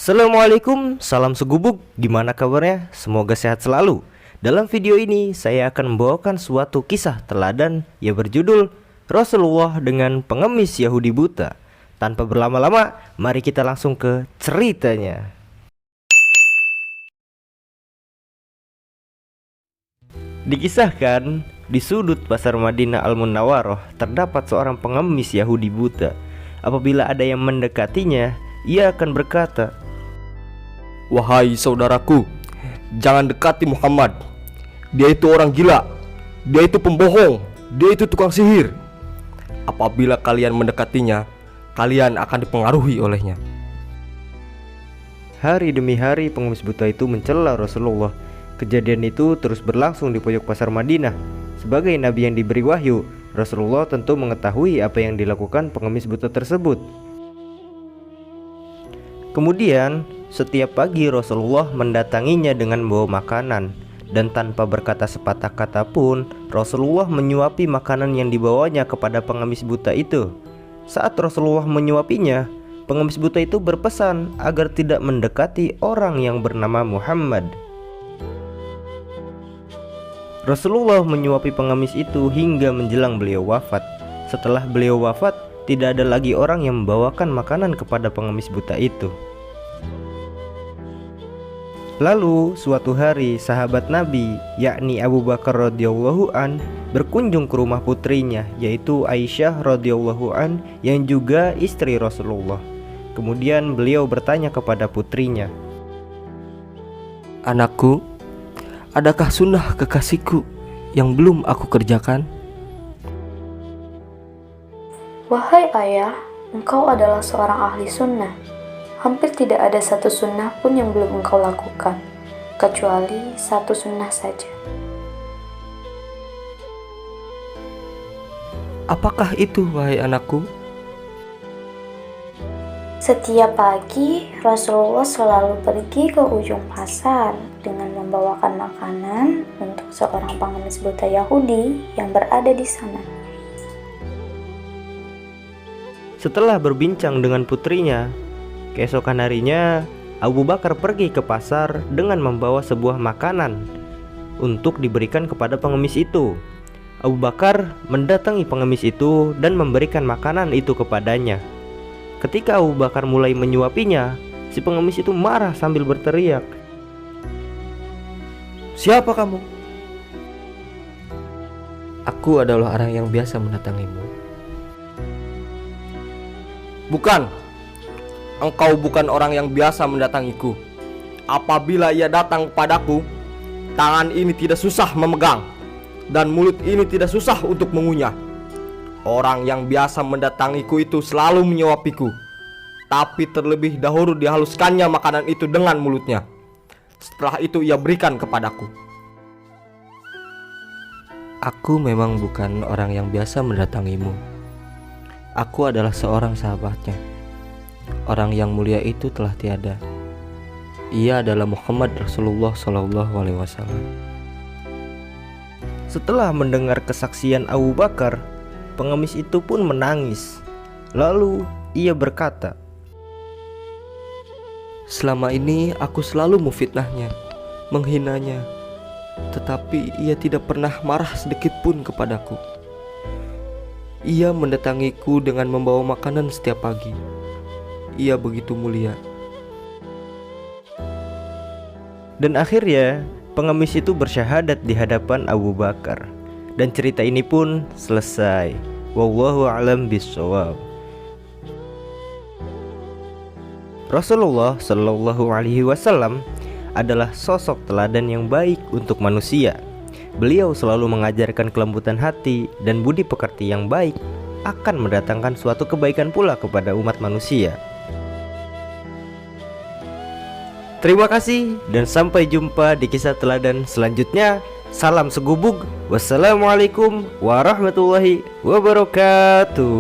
Assalamualaikum, salam segubuk, gimana kabarnya? Semoga sehat selalu. Dalam video ini saya akan membawakan suatu kisah teladan yang berjudul Rasulullah dengan pengemis Yahudi buta. Tanpa berlama-lama, mari kita langsung ke ceritanya. Dikisahkan, di sudut pasar Madinah Al-Munawwaroh terdapat seorang pengemis Yahudi buta. Apabila ada yang mendekatinya, ia akan berkata, "Wahai saudaraku, jangan dekati Muhammad. Dia itu orang gila. Dia itu pembohong. Dia itu tukang sihir. Apabila kalian mendekatinya, kalian akan dipengaruhi olehnya." Hari demi hari pengemis buta itu mencela Rasulullah. Kejadian itu terus berlangsung di pojok pasar Madinah. Sebagai nabi yang diberi wahyu, Rasulullah tentu mengetahui apa yang dilakukan pengemis buta tersebut. Kemudian, setiap pagi Rasulullah mendatanginya dengan membawa makanan, dan tanpa berkata sepatah kata pun Rasulullah menyuapi makanan yang dibawanya kepada pengemis buta itu. Saat Rasulullah menyuapinya, pengemis buta itu berpesan agar tidak mendekati orang yang bernama Muhammad. Rasulullah menyuapi pengemis itu hingga menjelang beliau wafat. Setelah beliau wafat, tidak ada lagi orang yang membawakan makanan kepada pengemis buta itu. Lalu suatu hari sahabat Nabi, yakni Abu Bakar radhiyallahu an, berkunjung ke rumah putrinya, yaitu Aisyah radhiyallahu an, yang juga istri Rasulullah. Kemudian beliau bertanya kepada putrinya, "Anakku, adakah sunnah kekasihku yang belum aku kerjakan?" Wahai ayah, engkau adalah seorang ahli sunnah. Hampir tidak ada satu sunnah pun yang belum engkau lakukan, kecuali satu sunnah saja. "Apakah itu, wahai anakku?" Setiap pagi, Rasulullah selalu pergi ke ujung pasar dengan membawakan makanan untuk seorang pengemis buta Yahudi yang berada di sana. setelah berbincang dengan putrinya, keesokan harinya Abu Bakar pergi ke pasar dengan membawa sebuah makanan untuk diberikan kepada pengemis itu. Abu Bakar mendatangi pengemis itu dan memberikan makanan itu kepadanya. Ketika Abu Bakar mulai menyuapinya, si pengemis itu marah sambil berteriak, "Siapa kamu?" "Aku adalah orang yang biasa mendatangimu." "Bukan, engkau bukan orang yang biasa mendatangiku. Apabila ia datang kepadaku, tangan ini tidak susah memegang, dan mulut ini tidak susah untuk mengunyah. Orang yang biasa mendatangiku itu selalu menyuapiku, tapi terlebih dahulu dihaluskannya makanan itu dengan mulutnya. Setelah itu ia berikan kepadaku." "Aku memang bukan orang yang biasa mendatangimu. Aku adalah seorang sahabatnya. Orang yang mulia itu telah tiada. Ia adalah Muhammad Rasulullah SAW." Setelah mendengar kesaksian Abu Bakar, pengemis itu pun menangis. Lalu ia berkata, "Selama ini aku selalu memfitnahnya, menghinanya, tetapi ia tidak pernah marah sedikit pun kepadaku. Ia mendatangiku dengan membawa makanan setiap pagi. Ia begitu mulia." Dan akhirnya pengemis itu bersyahadat di hadapan Abu Bakar. Dan cerita ini pun selesai. Wallahu a'lam bishawab. Rasulullah Shallallahu Alaihi Wasallam adalah sosok teladan yang baik untuk manusia. Beliau selalu mengajarkan kelembutan hati dan budi pekerti yang baik akan mendatangkan suatu kebaikan pula kepada umat manusia. Terima kasih dan sampai jumpa di kisah teladan selanjutnya. Salam segubuk. Wassalamualaikum warahmatullahi wabarakatuh.